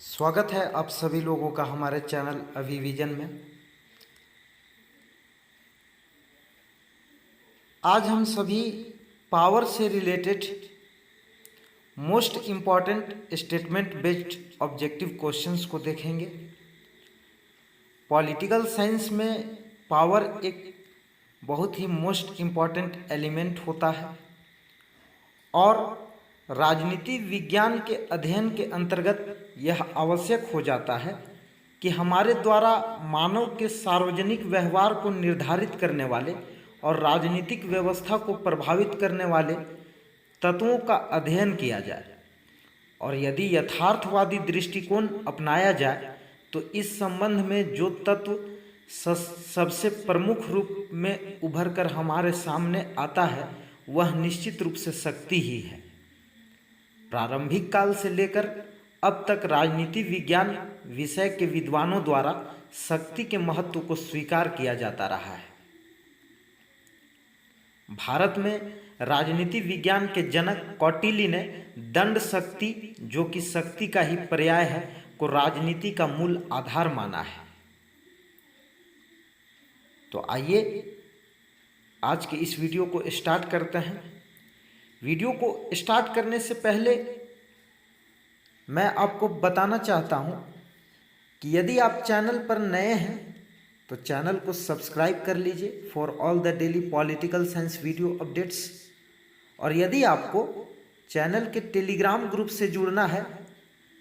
स्वागत है आप सभी लोगों का हमारे चैनल अभिविजन में। आज हम सभी पावर से related most important statement based objective questions को देखेंगे। पॉलिटिकल साइंस में पावर एक बहुत ही मोस्ट इम्पॉर्टेंट एलिमेंट होता है और राजनीति विज्ञान के अध्ययन के अंतर्गत यह आवश्यक हो जाता है कि हमारे द्वारा मानव के सार्वजनिक व्यवहार को निर्धारित करने वाले और राजनीतिक व्यवस्था को प्रभावित करने वाले तत्वों का अध्ययन किया जाए, और यदि यथार्थवादी दृष्टिकोण अपनाया जाए तो इस संबंध में जो तत्व सबसे प्रमुख रूप में उभर कर हमारे सामने आता है वह निश्चित रूप से शक्ति ही है। प्रारंभिक काल से लेकर अब तक राजनीति विज्ञान विषय के विद्वानों द्वारा शक्ति के महत्व को स्वीकार किया जाता रहा है। भारत में राजनीति विज्ञान के जनक कौटिल्य ने दंड शक्ति, जो कि शक्ति का ही पर्याय है, को राजनीति का मूल आधार माना है। तो आइए आज के इस वीडियो को स्टार्ट करते हैं। वीडियो को स्टार्ट करने से पहले मैं आपको बताना चाहता हूं कि यदि आप चैनल पर नए हैं तो चैनल को सब्सक्राइब कर लीजिए for all the daily political science video updates. और यदि आपको चैनल के टेलीग्राम ग्रुप से जुड़ना है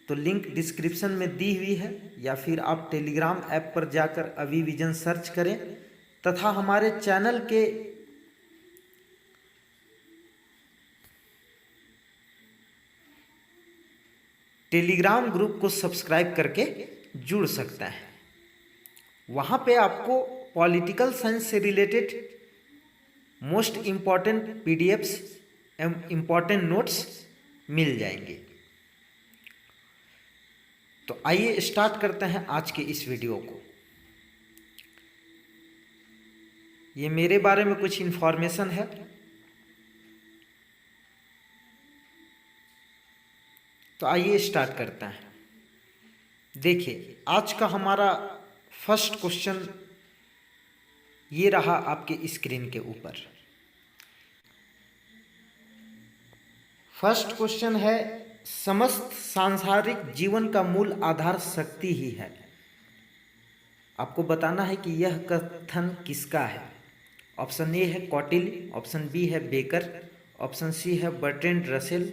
तो लिंक डिस्क्रिप्शन में दी हुई है, या फिर आप टेलीग्राम ऐप पर जाकर अभिविजन सर्च करें तथा हमारे चैनल के टेलीग्राम ग्रुप को सब्सक्राइब करके जुड़ सकते हैं। वहाँ पे आपको पॉलिटिकल साइंस से रिलेटेड मोस्ट इम्पॉर्टेंट पीडीएफ्स एवं इम्पॉर्टेंट नोट्स मिल जाएंगे। तो आइए स्टार्ट करते हैं आज के इस वीडियो को। ये मेरे बारे में कुछ इन्फॉर्मेशन है। तो आइए स्टार्ट करते हैं। देखिए, आज का हमारा फर्स्ट क्वेश्चन ये रहा आपके स्क्रीन के ऊपर। फर्स्ट क्वेश्चन है, समस्त सांसारिक जीवन का मूल आधार शक्ति ही है। आपको बताना है कि यह कथन किसका है। ऑप्शन ए है कौटिल्य, ऑप्शन बी है बेकर, ऑप्शन सी है बर्ट्रैंड रसेल,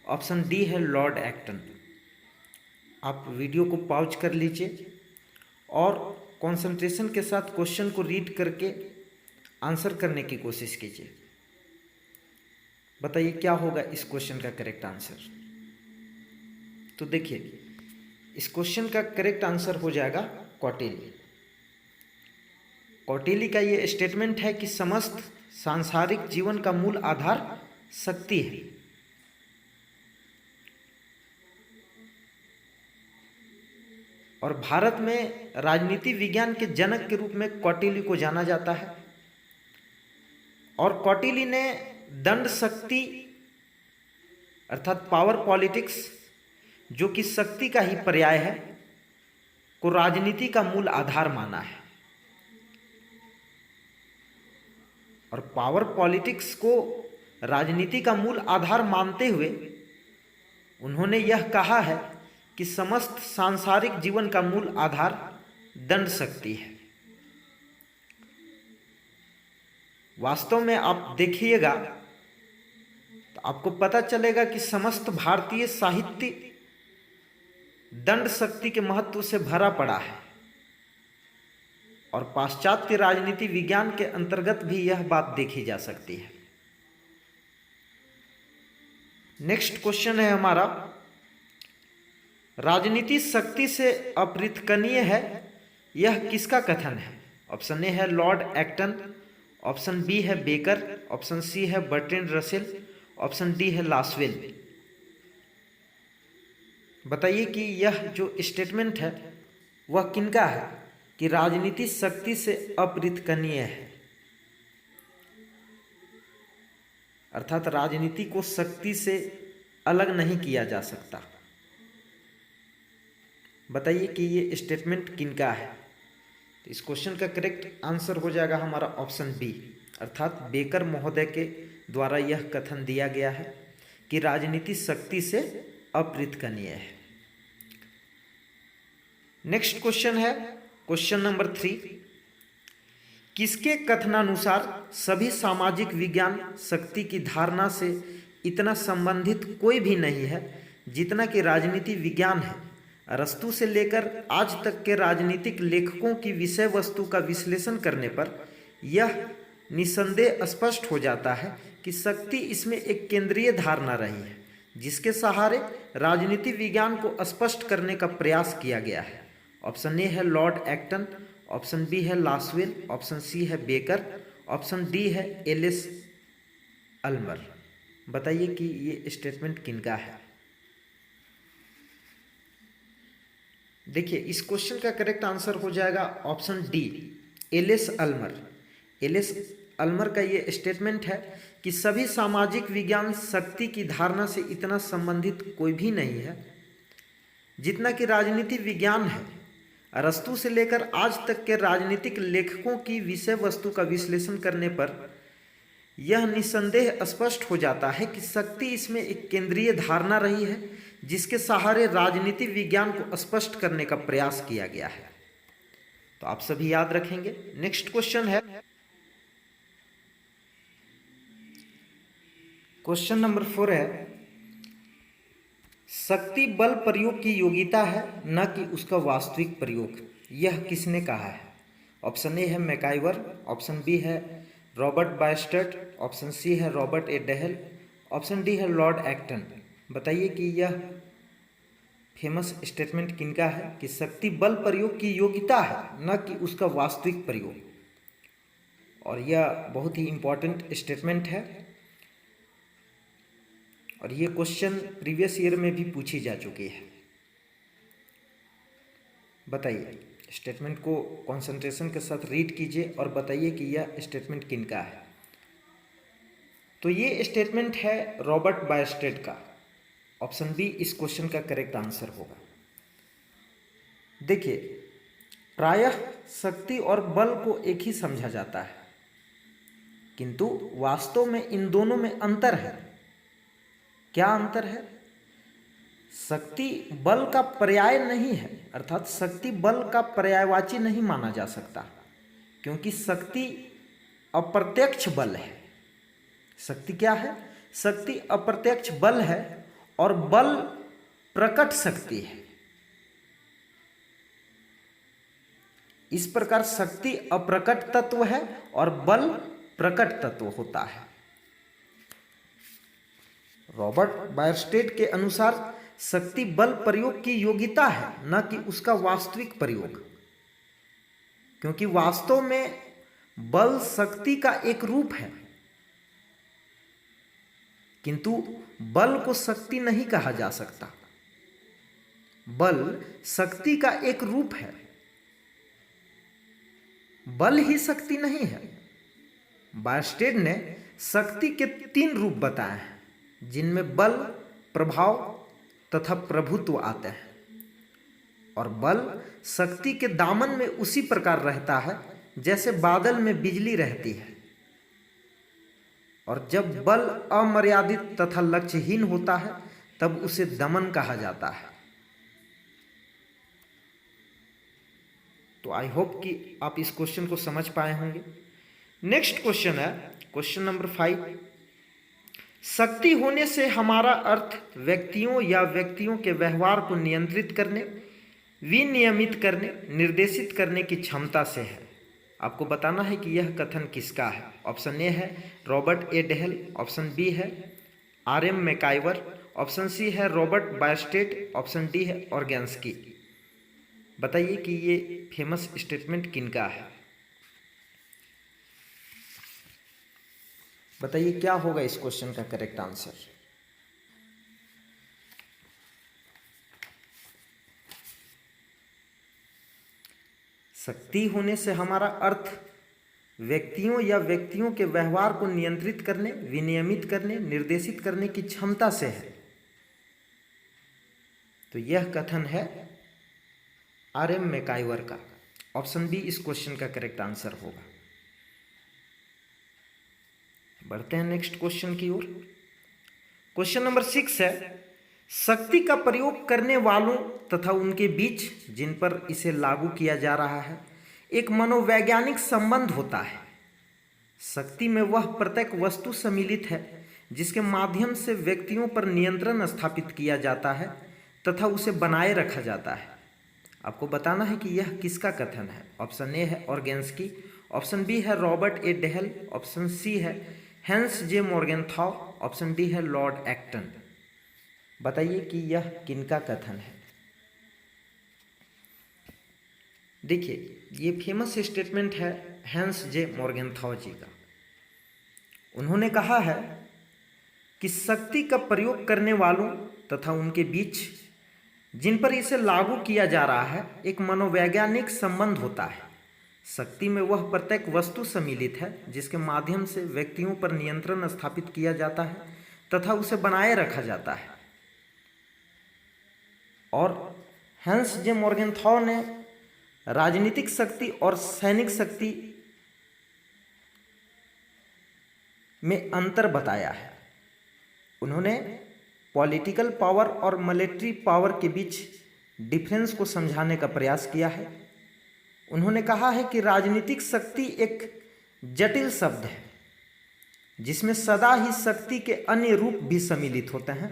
ऑप्शन डी है लॉर्ड एक्टन। आप वीडियो को पॉज कर लीजिए और कंसंट्रेशन के साथ क्वेश्चन को रीड करके आंसर करने की कोशिश कीजिए। बताइए क्या होगा इस क्वेश्चन का करेक्ट आंसर। तो देखिए, इस क्वेश्चन का करेक्ट आंसर हो जाएगा कौटिल्य। कौटिल्य का ये स्टेटमेंट है कि समस्त सांसारिक जीवन का मूल आधार शक्ति है। और भारत में राजनीति विज्ञान के जनक के रूप में कौटिल्य को जाना जाता है। और कौटिल्य ने दंड शक्ति अर्थात पावर पॉलिटिक्स, जो कि शक्ति का ही पर्याय है, को राजनीति का मूल आधार माना है। और पावर पॉलिटिक्स को राजनीति का मूल आधार मानते हुए उन्होंने यह कहा है कि समस्त सांसारिक जीवन का मूल आधार दंड शक्ति है। वास्तव में आप देखिएगा तो आपको पता चलेगा कि समस्त भारतीय साहित्य दंड शक्ति के महत्व से भरा पड़ा है, और पाश्चात्य राजनीति विज्ञान के अंतर्गत भी यह बात देखी जा सकती है। नेक्स्ट क्वेश्चन है हमारा, राजनीति शक्ति से अपरिवर्तनीय है, यह किसका कथन है। ऑप्शन ए है लॉर्ड एक्टन, ऑप्शन बी है बेकर, ऑप्शन सी है बर्ट्रैंड रसेल, ऑप्शन डी है लासवेल। बताइए कि यह जो स्टेटमेंट है वह किनका है कि राजनीति शक्ति से अपरिवर्तनीय है, अर्थात राजनीति को शक्ति से अलग नहीं किया जा सकता। बताइए कि ये स्टेटमेंट किनका है। तो इस क्वेश्चन का करेक्ट आंसर हो जाएगा हमारा ऑप्शन बी, अर्थात बेकर महोदय के द्वारा यह कथन दिया गया है कि राजनीति शक्ति से अप्रीतकनीय है। नेक्स्ट क्वेश्चन है क्वेश्चन नंबर 3। किसके कथनानुसार सभी सामाजिक विज्ञान शक्ति की धारणा से इतना संबंधित कोई भी नहीं है जितना कि राजनीति विज्ञान है। अरस्तू से लेकर आज तक के राजनीतिक लेखकों की विषय वस्तु का विश्लेषण करने पर यह निसंदेह स्पष्ट हो जाता है कि शक्ति इसमें एक केंद्रीय धारणा रही है जिसके सहारे राजनीति विज्ञान को स्पष्ट करने का प्रयास किया गया है। ऑप्शन ए है लॉर्ड एक्टन, ऑप्शन बी है लासवेल, ऑप्शन सी है बेकर, ऑप्शन डी है एलिस अल्मर। बताइए कि ये स्टेटमेंट किनका है। देखिए इस क्वेश्चन का करेक्ट आंसर हो जाएगा ऑप्शन डी, एलिस अल्मर। एलिस अल्मर का ये स्टेटमेंट है कि सभी सामाजिक विज्ञान शक्ति की धारणा से इतना संबंधित कोई भी नहीं है जितना कि राजनीति विज्ञान है। अरस्तू से लेकर आज तक के राजनीतिक लेखकों की विषय वस्तु का विश्लेषण करने पर यह निसंदेह स्पष्ट हो जाता है कि शक्ति इसमें एक केंद्रीय धारणा रही है जिसके सहारे राजनीति विज्ञान को स्पष्ट करने का प्रयास किया गया है। तो आप सभी याद रखेंगे। नेक्स्ट क्वेश्चन है क्वेश्चन नंबर 4 है, शक्ति बल प्रयोग की योग्यता है न कि उसका वास्तविक प्रयोग, यह किसने कहा है। ऑप्शन ए है मैकाइवर, ऑप्शन बी है रॉबर्ट बायस्टर्ड, ऑप्शन सी है Robert A Dahl, option D है लॉर्ड एक्टन। बताइए कि यह फेमस स्टेटमेंट किनका है कि शक्ति बल प्रयोग की योग्यता है न कि उसका वास्तविक प्रयोग। और यह बहुत ही इम्पोर्टेंट स्टेटमेंट है और ये क्वेश्चन प्रीवियस ईयर में भी पूछी जा चुकी है। बताइए, स्टेटमेंट को कंसंट्रेशन के साथ रीड कीजिए और बताइए कि यह स्टेटमेंट किनका है। तो ये स्टेटमेंट है रॉबर्ट बायस्टेड का। ऑप्शन बी इस क्वेश्चन का करेक्ट आंसर होगा। देखिए, प्रायः शक्ति और बल को एक ही समझा जाता है, किंतु वास्तव में इन दोनों में अंतर है। क्या अंतर है? शक्ति बल का पर्याय नहीं है, अर्थात शक्ति बल का पर्यायवाची नहीं माना जा सकता, क्योंकि शक्ति अप्रत्यक्ष बल है। शक्ति क्या है? शक्ति अप्रत्यक्ष बल है और बल प्रकट शक्ति है। इस प्रकार शक्ति अप्रकट तत्व है और बल प्रकट तत्व होता है। रॉबर्ट बायस्टेड के अनुसार शक्ति बल प्रयोग की योग्यता है, न कि उसका वास्तविक प्रयोग, क्योंकि वास्तव में बल शक्ति का एक रूप है, किंतु बल को शक्ति नहीं कहा जा सकता। बल शक्ति का एक रूप है, बल ही शक्ति नहीं है। बायस्टेड ने शक्ति के 3 रूप बताए हैं, जिनमें बल, प्रभाव तथा प्रभुत्व आते हैं। और बल शक्ति के दामन में उसी प्रकार रहता है जैसे बादल में बिजली रहती है। और जब बल अमर्यादित तथा लक्ष्यहीन होता है तब उसे दमन कहा जाता है। तो आई होप कि आप इस क्वेश्चन को समझ पाए होंगे। नेक्स्ट क्वेश्चन है क्वेश्चन नंबर 5। शक्ति होने से हमारा अर्थ व्यक्तियों या व्यक्तियों के व्यवहार को नियंत्रित करने, विनियमित करने, निर्देशित करने की क्षमता से है। आपको बताना है कि यह कथन किसका है। ऑप्शन ए है Robert A Dahl, option B है आर.एम. मैकाइवर, ऑप्शन सी है रॉबर्ट बायस्टेड, ऑप्शन डी है ऑर्गेन्स्की। बताइए कि ये फेमस स्टेटमेंट किनका है। बताइए क्या होगा इस क्वेश्चन का करेक्ट आंसर। शक्ति होने से हमारा अर्थ व्यक्तियों या व्यक्तियों के व्यवहार को नियंत्रित करने, विनियमित करने, निर्देशित करने की क्षमता से है। तो यह कथन है RM मैकाइवर का। ऑप्शन बी इस क्वेश्चन का करेक्ट आंसर होगा। बढ़ते हैं नेक्स्ट क्वेश्चन की ओर। क्वेश्चन नंबर 6 है, शक्ति का प्रयोग करने वालों तथा उनके बीच जिन पर इसे लागू किया जा रहा है एक मनोवैज्ञानिक संबंध होता है। शक्ति में वह प्रत्येक वस्तु सम्मिलित है जिसके माध्यम से व्यक्तियों पर नियंत्रण स्थापित किया जाता है तथा उसे बनाए रखा जाता है। आपको बताना है कि यह किसका कथन है। ऑप्शन ए है ऑर्गेन्स्की, ऑप्शन बी है Robert A Dahl, option C है हेंस जे मॉर्गेनथॉ, ऑप्शन डी है लॉर्ड एक्टन। बताइए कि यह किनका कथन है। देखिए, ये फेमस स्टेटमेंट है हेंस जे मॉर्गेनथॉ जी का। उन्होंने कहा है कि शक्ति का प्रयोग करने वालों तथा उनके बीच जिन पर इसे लागू किया जा रहा है एक मनोवैज्ञानिक संबंध होता है। शक्ति में वह प्रत्येक वस्तु सम्मिलित है जिसके माध्यम से व्यक्तियों पर नियंत्रण स्थापित किया जाता है तथा उसे बनाए रखा जाता है। और हेंस जे मॉर्गेनथॉ ने राजनीतिक शक्ति और सैनिक शक्ति में अंतर बताया है। उन्होंने पॉलिटिकल पावर और मिलिट्री पावर के बीच डिफरेंस को समझाने का प्रयास किया है। उन्होंने कहा है कि राजनीतिक शक्ति एक जटिल शब्द है जिसमें सदा ही शक्ति के अन्य रूप भी सम्मिलित होते हैं,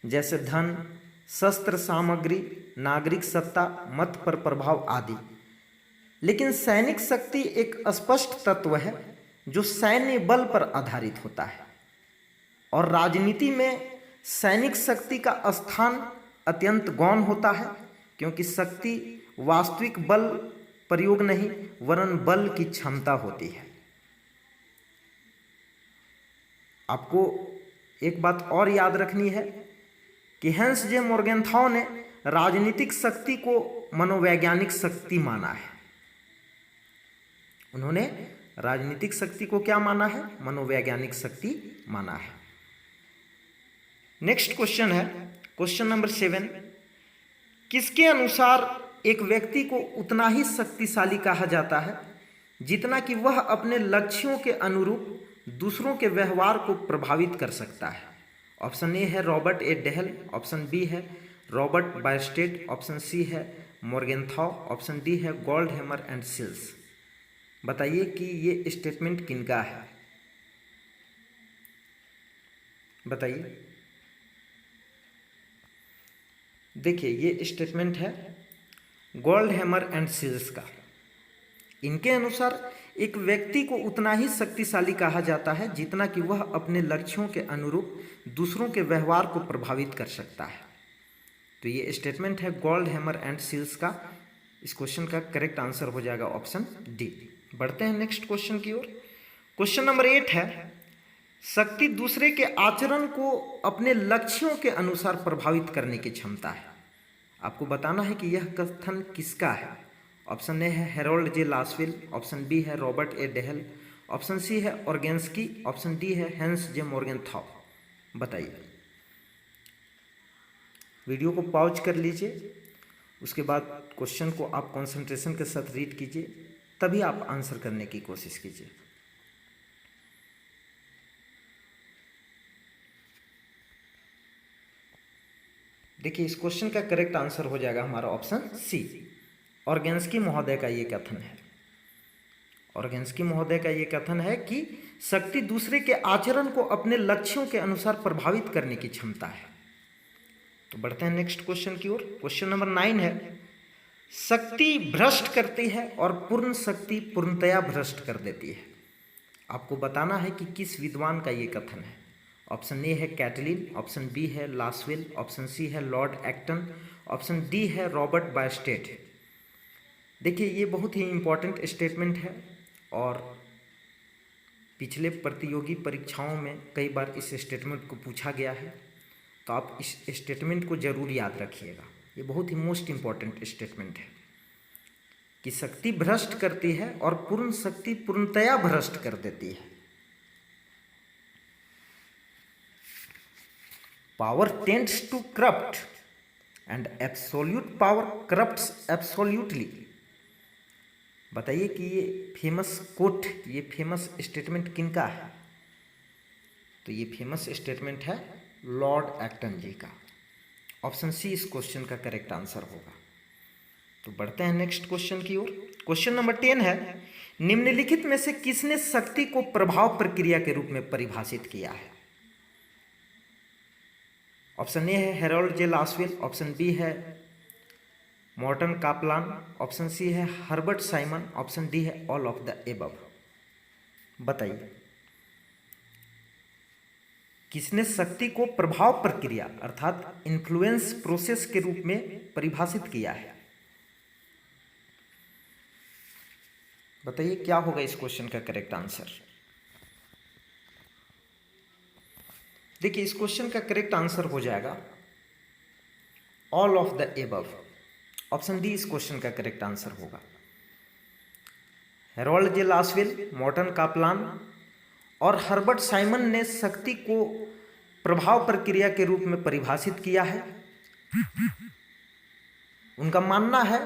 जैसे धन, शस्त्र सामग्री, नागरिक सत्ता, मत पर प्रभाव आदि। लेकिन सैनिक शक्ति एक स्पष्ट तत्व है जो सैन्य बल पर आधारित होता है और राजनीति में सैनिक शक्ति का स्थान अत्यंत गौण होता है क्योंकि शक्ति वास्तविक बल प्रयोग नहीं वरन बल की क्षमता होती है। आपको एक बात और याद रखनी है कि हेंस जे मॉर्गेनथॉ ने राजनीतिक शक्ति को मनोवैज्ञानिक शक्ति माना है। उन्होंने राजनीतिक शक्ति को क्या माना है? मनोवैज्ञानिक शक्ति माना है। नेक्स्ट क्वेश्चन है क्वेश्चन नंबर 7, किसके अनुसार एक व्यक्ति को उतना ही शक्तिशाली कहा जाता है जितना कि वह अपने लक्ष्यों के अनुरूप दूसरों के व्यवहार को प्रभावित कर सकता है। ऑप्शन ए है Robert A Dahl, option B है रॉबर्ट बायस्टेड, ऑप्शन सी है मॉर्गेनथॉ, ऑप्शन डी है गोल्डहैमर एंड सिल्स। बताइए कि ये स्टेटमेंट किनका है। बताइए। देखिए, ये स्टेटमेंट है गोल्डहैमर एंड सिल्स का। इनके अनुसार एक व्यक्ति को उतना ही शक्तिशाली कहा जाता है जितना कि वह अपने लक्ष्यों के अनुरूप दूसरों के व्यवहार को प्रभावित कर सकता है। तो ये स्टेटमेंट है गोल्डहैमर एंड सिल्स का। इस क्वेश्चन का करेक्ट आंसर हो जाएगा ऑप्शन डी। बढ़ते हैं नेक्स्ट क्वेश्चन की ओर। क्वेश्चन नंबर 8 है, शक्ति दूसरे के आचरण को अपने लक्ष्यों के अनुसार प्रभावित करने की क्षमता है। आपको बताना है कि यह कथन किसका है। ऑप्शन ए है हेरोल्ड जे लासविल, ऑप्शन बी है Robert A Dahl, option C है ऑर्गेन्स्की, ऑप्शन डी है हेंस जे मॉर्गेनथॉ। बताइए। वीडियो को पॉज कर लीजिए, उसके बाद क्वेश्चन को आप कंसंट्रेशन के साथ रीड कीजिए, तभी आप आंसर करने की कोशिश कीजिए। देखिए, इस क्वेश्चन का करेक्ट आंसर हो जाएगा हमारा ऑप्शन सी, ऑर्गेन्स्की महोदय का ये कथन है। ऑर्गेन्स्की महोदय का ये कथन है कि शक्ति दूसरे के आचरण को अपने लक्ष्यों के अनुसार प्रभावित करने की क्षमता है। तो बढ़ते हैं नेक्स्ट क्वेश्चन की ओर। क्वेश्चन नंबर 9 है, शक्ति भ्रष्ट करती है और पूर्ण शक्ति पूर्णतया भ्रष्ट कर देती है। आपको बताना है कि किस विद्वान का ये कथन है। ऑप्शन ए है कैटलिन, ऑप्शन बी है लासविल, ऑप्शन सी है लॉर्ड एक्टन, ऑप्शन डी है रॉबर्ट बायस्टेड। देखिए, ये बहुत ही इम्पॉर्टेंट स्टेटमेंट है और पिछले प्रतियोगी परीक्षाओं में कई बार इस स्टेटमेंट को पूछा गया है, तो आप इस स्टेटमेंट को जरूर याद रखिएगा। ये बहुत ही मोस्ट इम्पॉर्टेंट स्टेटमेंट है कि शक्ति भ्रष्ट करती है और पूर्ण शक्ति पूर्णतया भ्रष्ट कर देती है। Power tends to corrupt and absolute power corrupts absolutely. बताइए कि ये फेमस कोट, ये फेमस स्टेटमेंट किनका है? तो ये फेमस स्टेटमेंट है लॉर्ड एक्टन जी का। ऑप्शन सी इस क्वेश्चन का करेक्ट आंसर होगा। तो बढ़ते हैं नेक्स्ट क्वेश्चन की ओर। क्वेश्चन नंबर 10 है, निम्नलिखित में से किसने शक्ति को प्रभाव प्रक्रिया के रूप में परिभाषित किया है? ऑप्शन ए है Harold J Lasswell, option B है मॉर्टन कापलान, ऑप्शन सी है हर्बर्ट साइमन, ऑप्शन डी है ऑल ऑफ द एबव। बताइए किसने शक्ति को प्रभाव प्रक्रिया अर्थात इन्फ्लुएंस प्रोसेस के रूप में परिभाषित किया है? बताइए क्या होगा इस क्वेश्चन का करेक्ट आंसर। देखिए इस क्वेश्चन का करेक्ट आंसर हो जाएगा all of the above. Option D इस क्वेश्चन का करेक्ट आंसर होगा। Harold J Lasswell, Morton Kaplan और हर्बर्ट साइमन ने शक्ति को प्रभाव प्रक्रिया के रूप में परिभाषित किया है। उनका मानना है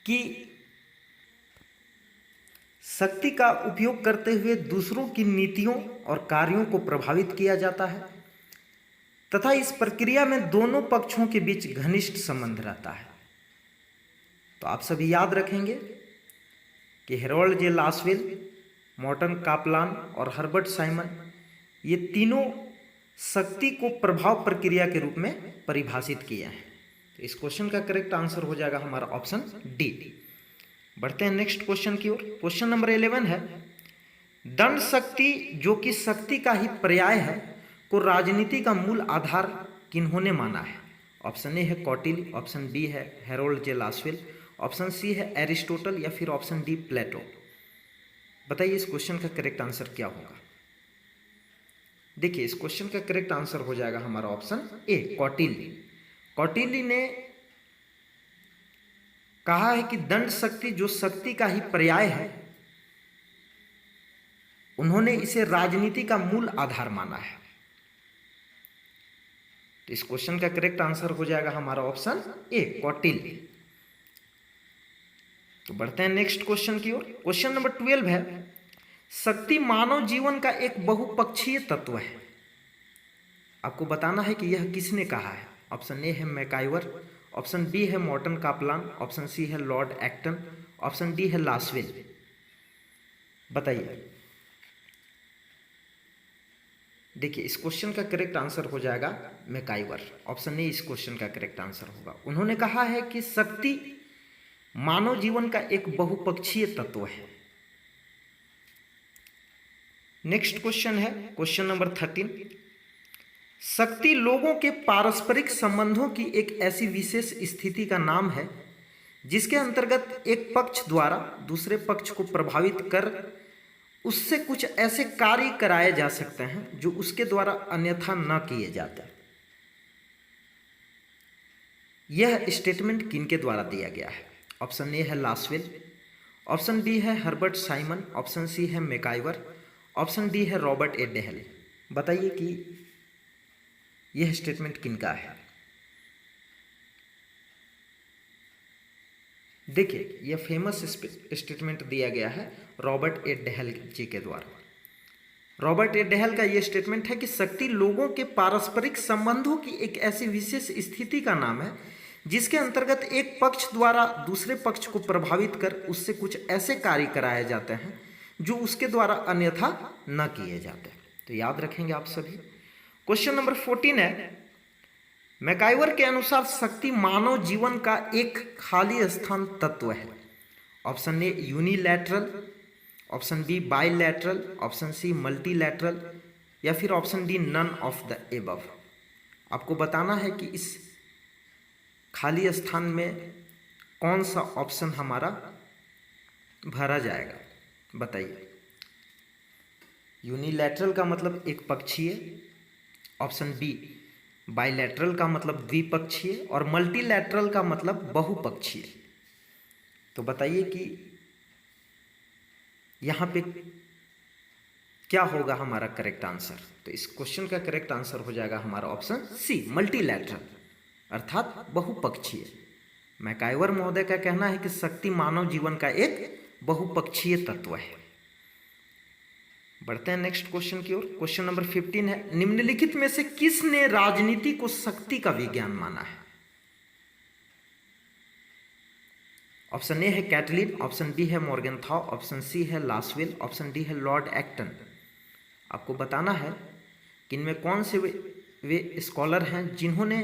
कि शक्ति का उपयोग करते हुए दूसरों की नीतियों और कार्यों को प्रभावित किया जाता है तथा इस प्रक्रिया में दोनों पक्षों के बीच घनिष्ठ संबंध रहता है। तो आप सभी याद रखेंगे कि Harold J Lasswell, Morton Kaplan और हर्बर्ट साइमन ये तीनों शक्ति को प्रभाव प्रक्रिया के रूप में परिभाषित किए हैं। तो इस क्वेश्चन का करेक्ट आंसर हो जाएगा हमारा ऑप्शन डी। बढ़ते हैं नेक्स्ट क्वेश्चन की ओर। क्वेश्चन नंबर 11 है, दंड शक्ति जो कि शक्ति का ही पर्याय है को राजनीति का मूल आधार किन्होंने माना है? ऑप्शन ए है कौटिल्य, ऑप्शन बी है Harold J Lasswell, option C है एरिस्टोटल या फिर ऑप्शन डी प्लेटो। बताइए इस क्वेश्चन का करेक्ट आंसर क्या होगा। देखिए इस क्वेश्चन का करेक्ट आंसर हो जाएगा हमारा ऑप्शन ए कौटिल्य। कौटिल्य ने कहा है कि दंड शक्ति जो शक्ति का ही पर्याय है, उन्होंने इसे राजनीति का मूल आधार माना है। तो इस क्वेश्चन का करेक्ट आंसर हो जाएगा हमारा ऑप्शन ए कौटिल्य। तो बढ़ते हैं नेक्स्ट क्वेश्चन की ओर। क्वेश्चन नंबर 12 है, शक्ति मानव जीवन का एक बहुपक्षीय तत्व है। आपको बताना है कि यह किसने कहा है। ऑप्शन ए है मैकाइवर, ऑप्शन बी है मॉर्टन कापलान, ऑप्शन सी है लॉर्ड एक्टन, ऑप्शन डी है लासवेल। बताइए। देखिए इस क्वेश्चन का करेक्ट आंसर हो जाएगा मैकाइवर। ऑप्शन ए इस क्वेश्चन का करेक्ट आंसर होगा। उन्होंने कहा है कि शक्ति मानव जीवन का एक बहुपक्षीय तत्व है। नेक्स्ट क्वेश्चन है क्वेश्चन नंबर 13, शक्ति लोगों के पारस्परिक संबंधों की एक ऐसी विशेष स्थिति का नाम है जिसके अंतर्गत एक पक्ष द्वारा दूसरे पक्ष को प्रभावित कर उससे कुछ ऐसे कार्य कराए जा सकते हैं जो उसके द्वारा अन्यथा न किए जाते। यह स्टेटमेंट किनके द्वारा दिया गया है? ऑप्शन ए है लासवेल, ऑप्शन बी है हर्बर्ट साइमन, ऑप्शन सी है मैकाइवर, ऑप्शन डी है रॉबर्ट ए डेहल। बताइए कि यह स्टेटमेंट किनका है? देखिए यह फेमस स्टेटमेंट दिया गया है रॉबर्ट ए डेहल जी के द्वारा। रॉबर्ट ए डेहल का यह स्टेटमेंट है कि शक्ति लोगों के पारस्परिक संबंधों की एक ऐसी विशेष स्थिति का नाम है जिसके अंतर्गत एक पक्ष द्वारा दूसरे पक्ष को प्रभावित कर उससे कुछ ऐसे कार्य कराए जाते हैं जो उसके द्वारा अन्यथा न किए जाते। तो याद रखेंगे आप सभी। क्वेश्चन नंबर 14 है, मैकाइवर के अनुसार शक्ति मानव जीवन का एक खाली स्थान तत्व है। Option A unilateral, option B bilateral, option C multilateral या फिर option D none of the above. आपको बताना है कि इस खाली स्थान में कौन सा ऑप्शन हमारा भरा जाएगा। बताइए। यूनिलैटरल का मतलब एक पक्षीय, ऑप्शन बी बाइलैटरल का मतलब द्विपक्षीय और मल्टीलैटरल का मतलब बहुपक्षीय। तो बताइए कि यहाँ पे क्या होगा हमारा करेक्ट आंसर? तो इस क्वेश्चन का करेक्ट आंसर हो जाएगा हमारा ऑप्शन सी, मल्टीलैटरल, अर्थात बहुपक्षीय। मैकाइवर महोदय का कहना है कि शक्ति मानव जीवन का एक बहुपक्षीय तत्व है। बढ़ते हैं नेक्स्ट क्वेश्चन की ओर। क्वेश्चन नंबर 15 है, निम्नलिखित में से किसने राजनीति को शक्ति का विज्ञान माना है? ऑप्शन ए है कैटलिन, ऑप्शन बी है मॉर्गेनथाउ, ऑप्शन सी है लासवेल, ऑप्शन डी है लॉर्ड एक्टन। आपको बताना है कि इनमें कौन से वे स्कॉलर हैं जिन्होंने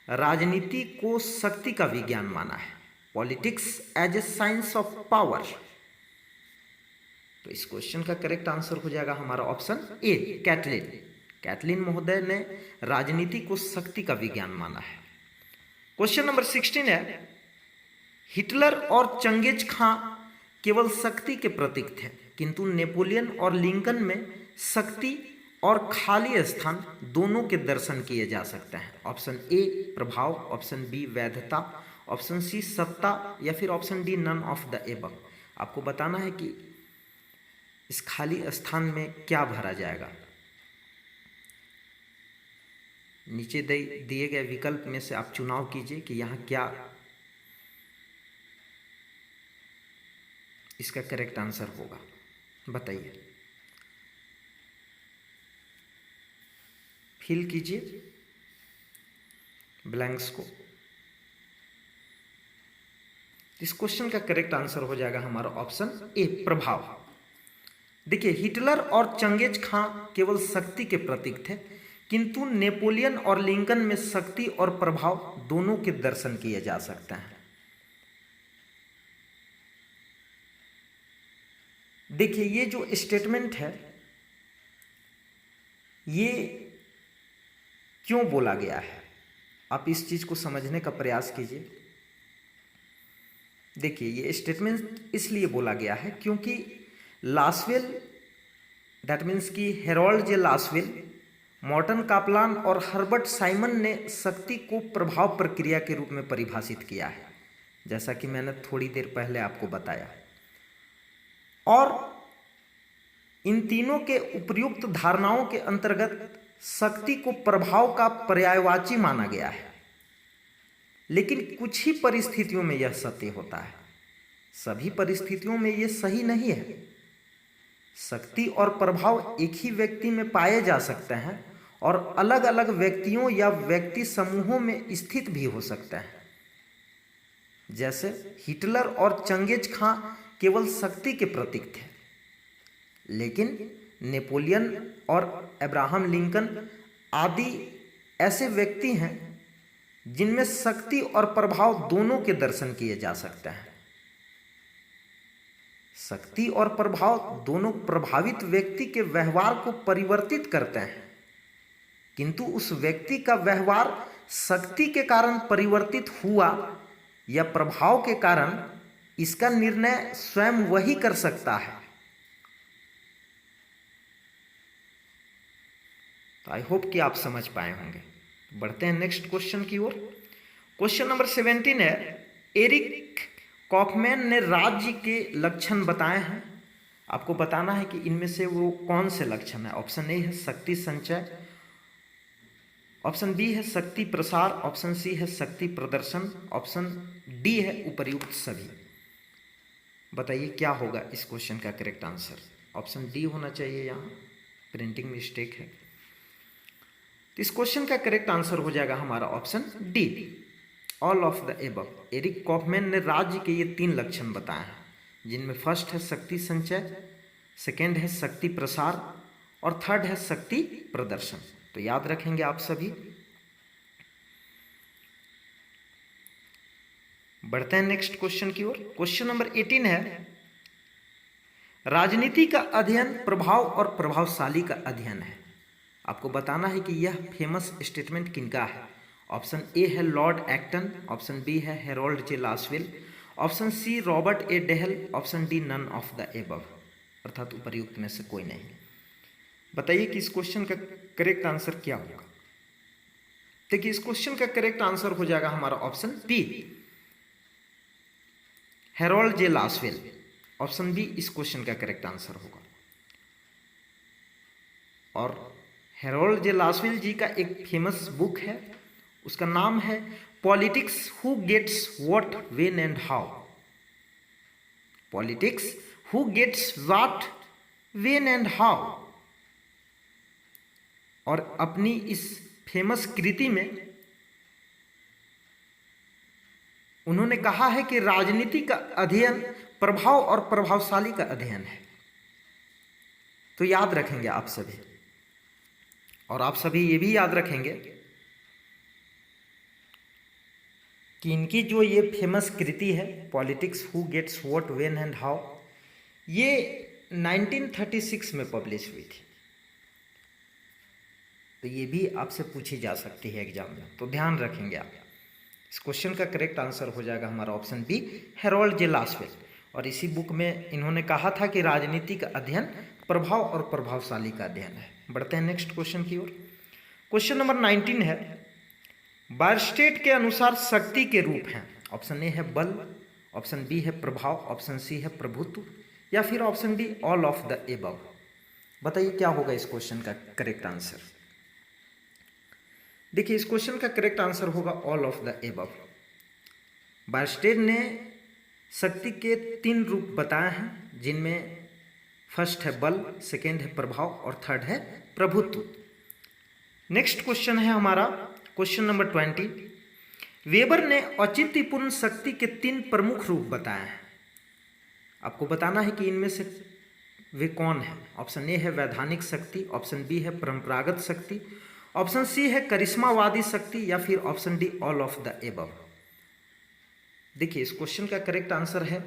राजनीति को शक्ति का विज्ञान माना है, politics as a science of power. तो इस क्वेश्चन का करेक्ट आंसर हो जाएगा हमारा ऑप्शन ए, कैटलिन। कैटलिन महोदय ने राजनीति को शक्ति का विज्ञान माना है। क्वेश्चन नंबर 16 है, हिटलर और चंगेज खां केवल शक्ति के प्रतीक थे, किंतु नेपोलियन और लिंकन में शक्ति और खाली स्थान दोनों के दर्शन किए जा सकते हैं। ऑप्शन ए प्रभाव, ऑप्शन बी वैधता, ऑप्शन सी सत्ता, या फिर option D none of the above. आपको बताना है कि इस खाली स्थान में क्या भरा जाएगा। नीचे दिए गए विकल्प में से आप चुनाव कीजिए कि यहाँ क्या इसका करेक्ट आंसर होगा, बताइए। फिल कीजिए ब्लैंक्स को। इस क्वेश्चन का करेक्ट आंसर हो जाएगा हमारा ऑप्शन ए, प्रभाव। देखिए, हिटलर और चंगेज खां केवल शक्ति के प्रतीक थे, किंतु नेपोलियन और लिंकन में शक्ति और प्रभाव दोनों के दर्शन किए जा सकते हैं। देखिए, ये जो स्टेटमेंट है ये क्यों बोला गया है, आप इस चीज को समझने का प्रयास कीजिए। देखिए, ये स्टेटमेंट इसलिए बोला गया है क्योंकि लासवेल, दैट मीन्स कि Harold J Lasswell, Morton Kaplan और हर्बर्ट साइमन ने शक्ति को प्रभाव प्रक्रिया के रूप में परिभाषित किया है, जैसा कि मैंने थोड़ी देर पहले आपको बताया। और इन तीनों के उपयुक्त धारणाओं के अंतर्गत शक्ति को प्रभाव का पर्यायवाची माना गया है, लेकिन कुछ ही परिस्थितियों में यह सत्य होता है, सभी परिस्थितियों में यह सही नहीं है। शक्ति और प्रभाव एक ही व्यक्ति में पाए जा सकते हैं और अलग अलग व्यक्तियों या व्यक्ति समूहों में स्थित भी हो सकते हैं। जैसे हिटलर और चंगेज खां केवल शक्ति के प्रतीक थे, लेकिन नेपोलियन और अब्राहम लिंकन आदि ऐसे व्यक्ति हैं जिनमें शक्ति और प्रभाव दोनों के दर्शन किए जा सकते हैं। शक्ति और प्रभाव दोनों प्रभावित व्यक्ति के व्यवहार को परिवर्तित करते हैं, किंतु उस व्यक्ति का व्यवहार शक्ति के कारण परिवर्तित हुआ या प्रभाव के कारण, इसका निर्णय स्वयं वही कर सकता है। तो आई होप कि आप समझ पाए होंगे। बढ़ते हैं नेक्स्ट क्वेश्चन की ओर। क्वेश्चन नंबर 17 है, एरिक कॉफमैन ने राज्य के लक्षण बताए हैं। आपको बताना है कि इनमें से वो कौन से लक्षण है। ऑप्शन ए है शक्ति संचय, ऑप्शन बी है शक्ति प्रसार, ऑप्शन सी है शक्ति प्रदर्शन, ऑप्शन डी है उपर्युक्त सभी। बताइए क्या होगा इस क्वेश्चन का करेक्ट आंसर। ऑप्शन डी होना चाहिए, यहाँ प्रिंटिंग मिस्टेक है। तो इस क्वेश्चन का करेक्ट आंसर हो जाएगा हमारा option D, all of the above. Eric Kaufmann ने राज्य के ये 3 लक्षण बताए हैं, जिनमें फर्स्ट है शक्ति संचय, सेकेंड है शक्ति प्रसार और थर्ड है शक्ति प्रदर्शन। तो याद रखेंगे आप सभी। बढ़ते हैं नेक्स्ट क्वेश्चन की ओर। क्वेश्चन नंबर 18 है, राजनीति का अध्ययन प्रभाव और प्रभावशाली का अध्ययन है। आपको बताना है कि यह फेमस स्टेटमेंट किनका है। ऑप्शन ए है लॉर्ड एक्टन, ऑप्शन बी है Harold J Lasswell, option C Robert A Dahl, option D none of the above, अर्थात उपर्युक्त में से कोई नहीं। बताइए कि इस क्वेश्चन का करेक्ट आंसर क्या होगा। देखिए, इस क्वेश्चन का करेक्ट आंसर हो जाएगा हमारा option B, Harold J Lasswell. Option B इस क्वेश्चन का करेक्ट आंसर होगा। और हेरोल्ड जे लासवेल जी का एक फेमस बुक है, उसका नाम है politics who gets what when and how. Politics who gets what when and how. और अपनी इस फेमस कृति में उन्होंने कहा है कि राजनीति का अध्ययन प्रभाव और प्रभावशाली का अध्ययन है। तो याद रखेंगे आप सभी, और आप सभी ये भी याद रखेंगे कि इनकी जो ये फेमस कृति है politics who gets what when and how, ये 1936 में पब्लिश हुई थी। तो ये भी आपसे पूछी जा सकती है एग्जाम में, तो ध्यान रखेंगे आप। इस क्वेश्चन का करेक्ट आंसर हो जाएगा हमारा option B, Harold J Lasswell. और इसी बुक में इन्होंने कहा था कि राजनीति का अध्ययन प्रभाव और प्रभावशाली का अध्ययन है। बढ़ते हैं नेक्स्ट क्वेश्चन की ओर। क्वेश्चन नंबर 19 है, बायरस्टेट के अनुसार शक्ति के रूप हैं। ऑप्शन ए है बल, ऑप्शन बी है प्रभाव, ऑप्शन सी है प्रभुत्व, या फिर option D all of the above. बताइए क्या होगा इस क्वेश्चन का करेक्ट आंसर। देखिए, इस क्वेश्चन का करेक्ट आंसर होगा ऑल ऑफ द एबव। बायरस्टेट ने शक्ति के 3 रूप बताए हैं, जिनमें फर्स्ट है बल, सेकेंड है प्रभाव और थर्ड है प्रभुत्व। नेक्स्ट क्वेश्चन है हमारा क्वेश्चन नंबर 20। वेबर ने औचित्यपूर्ण शक्ति के 3 प्रमुख रूप बताए हैं। आपको बताना है कि इनमें से वे कौन है। ऑप्शन ए है वैधानिक शक्ति, ऑप्शन बी है परंपरागत शक्ति, ऑप्शन सी है करिश्मावादी शक्ति, या फिर option D all of the above. देखिए, इस क्वेश्चन का करेक्ट आंसर है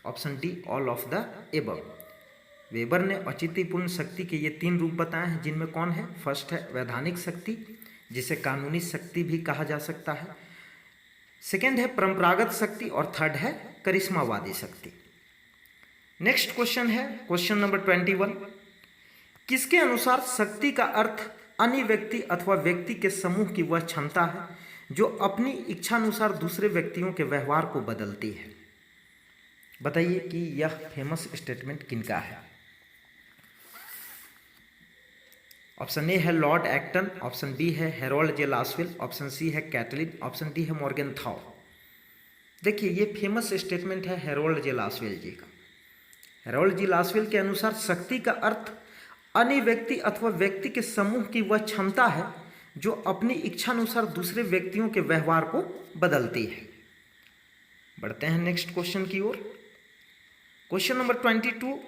option D all of the above. Weber ने औचित्यपूर्ण शक्ति के ये 3 रूप बताए हैं, जिनमें कौन है। फर्स्ट है वैधानिक शक्ति, जिसे कानूनी शक्ति भी कहा जा सकता है, सेकेंड है परंपरागत शक्ति और थर्ड है करिश्मावादी शक्ति। नेक्स्ट क्वेश्चन है क्वेश्चन नंबर 21। किसके अनुसार शक्ति का अर्थ अन्य व्यक्ति अथवा व्यक्ति के समूह की वह क्षमता है जो अपनी इच्छानुसार दूसरे व्यक्तियों के व्यवहार को बदलती है। बताइए कि यह फेमस स्टेटमेंट किनका है। ऑप्शन ए है लॉर्ड एक्टन, ऑप्शन बी है Harold J Lasswell, option C है कैटलिन, ऑप्शन डी है मॉर्गेनथाउ। देखिए, ये फेमस स्टेटमेंट है हेरोल्ड जे लासवेल जी का। हेरोल्ड जे लासवेल के अनुसार शक्ति का अर्थ अन्य व्यक्ति अथवा व्यक्ति के समूह की वह क्षमता है जो अपनी इच्छानुसार दूसरे व्यक्तियों के व्यवहार को बदलती है। बढ़ते हैं नेक्स्ट क्वेश्चन की ओर। Question number 22।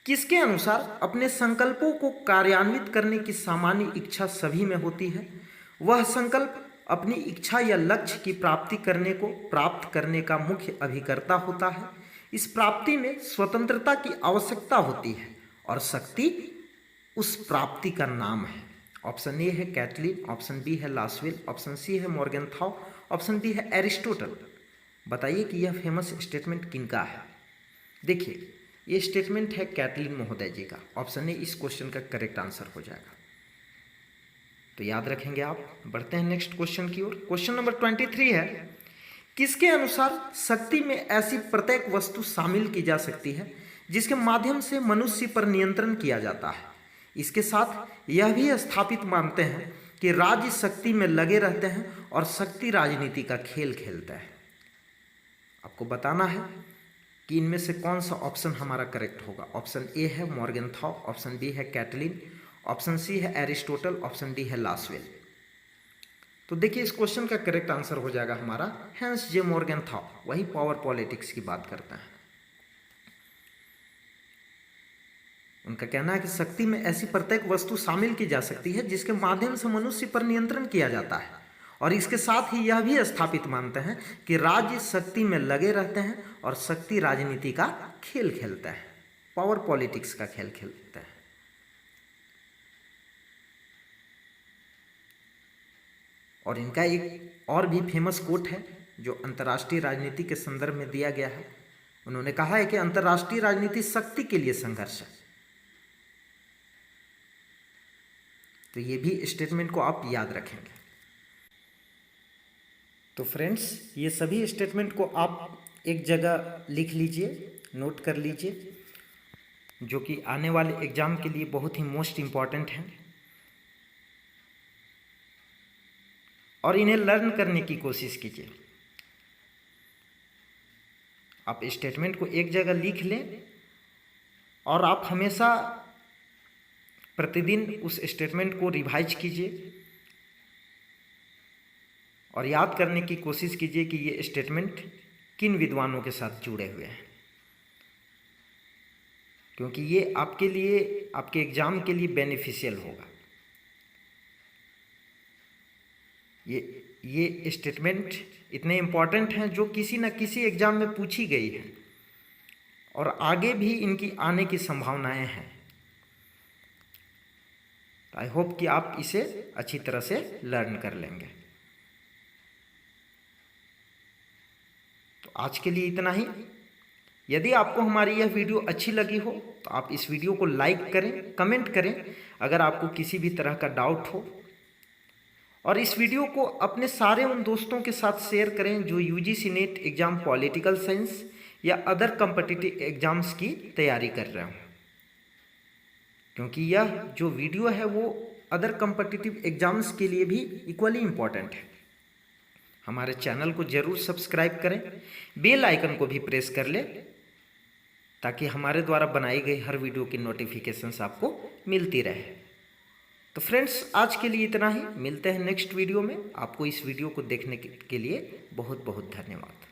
किसके अनुसार अपने संकल्पों को कार्यान्वित करने की सामान्य इच्छा सभी में होती है। वह संकल्प अपनी इच्छा या लक्ष्य की प्राप्ति करने को प्राप्त करने का मुख्य अभिकर्ता होता है। इस प्राप्ति में स्वतंत्रता की आवश्यकता होती है और शक्ति उस प्राप्ति का नाम है। ऑप्शन ए है कैटलिन, ऑप्शन बी है लासवेल, ऑप्शन सी है मॉर्गेनथाउ, ऑप्शन डी है एरिस्टोटल। बताइए कि यह फेमस स्टेटमेंट किनका है। देखिए, ये स्टेटमेंट है कैटलिन महोदय जी का। ऑप्शन ए इस क्वेश्चन का करेक्ट आंसर हो जाएगा, तो याद रखेंगे आप। बढ़ते हैं नेक्स्ट क्वेश्चन की ओर। क्वेश्चन नंबर 23 है, किसके अनुसार शक्ति में ऐसी प्रत्येक वस्तु शामिल की जा सकती है जिसके माध्यम से मनुष्य पर नियंत्रण किया जाता है। इसके साथ यह भी स्थापित मानते हैं कि राज्य शक्ति में लगे रहते हैं और शक्ति राजनीति का खेल खेलता है। आपको बताना है कि इनमें से कौन सा ऑप्शन हमारा करेक्ट होगा। ऑप्शन ए है मॉर्गेनथाउ, ऑप्शन बी है कैटलिन, ऑप्शन सी है एरिस्टोटल, ऑप्शन डी है लासवेल। तो देखिए, इस क्वेश्चन का करेक्ट आंसर हो जाएगा हमारा हैंस जे मॉर्गेनथाउ। वही पावर पॉलिटिक्स की बात करते हैं। उनका कहना है कि शक्ति में ऐसी प्रत्येक वस्तु शामिल की जा सकती है जिसके माध्यम से मनुष्य पर नियंत्रण किया जाता है, और इसके साथ ही यह भी स्थापित मानते हैं कि राज्य शक्ति में लगे रहते हैं और शक्ति राजनीति का खेल खेलता है, पावर पॉलिटिक्स का खेल खेलता है। और इनका एक और भी फेमस कोट है जो अंतर्राष्ट्रीय राजनीति के संदर्भ में दिया गया है। उन्होंने कहा है कि अंतर्राष्ट्रीय राजनीति शक्ति के लिए संघर्ष है। तो ये भी स्टेटमेंट को आप याद रखेंगे। तो फ्रेंड्स, ये सभी स्टेटमेंट को आप एक जगह लिख लीजिए, नोट कर लीजिए, जो कि आने वाले एग्जाम के लिए बहुत ही मोस्ट इम्पॉर्टेंट है। और इन्हें लर्न करने की कोशिश कीजिए। आप स्टेटमेंट को एक जगह लिख लें और आप हमेशा प्रतिदिन उस स्टेटमेंट को रिवाइज कीजिए और याद करने की कोशिश कीजिए कि ये स्टेटमेंट किन विद्वानों के साथ जुड़े हुए हैं, क्योंकि ये आपके लिए, आपके एग्जाम के लिए बेनिफिशियल होगा। ये स्टेटमेंट इतने इम्पॉर्टेंट हैं जो किसी न किसी एग्ज़ाम में पूछी गई है और आगे भी इनकी आने की संभावनाएं हैं। आई होप कि आप इसे अच्छी तरह से लर्न कर लेंगे। तो आज के लिए इतना ही। यदि आपको हमारी यह वीडियो अच्छी लगी हो तो आप इस वीडियो को लाइक करें, कमेंट करें अगर आपको किसी भी तरह का डाउट हो, और इस वीडियो को अपने सारे उन दोस्तों के साथ शेयर करें जो UGC net exam political science या अदर कॉम्पिटिटिव एग्ज़ाम्स की तैयारी कर रहे हों, क्योंकि यह जो वीडियो है वो अदर कॉम्पिटिटिव एग्ज़ाम्स के लिए भी इक्वली इम्पॉर्टेंट है। हमारे चैनल को ज़रूर सब्सक्राइब करें, बेल आइकन को भी प्रेस कर लें ताकि हमारे द्वारा बनाई गई हर वीडियो की नोटिफिकेशंस आपको मिलती रहे। तो फ्रेंड्स, आज के लिए इतना ही। मिलते हैं नेक्स्ट वीडियो में। आपको इस वीडियो को देखने के लिए बहुत बहुत धन्यवाद।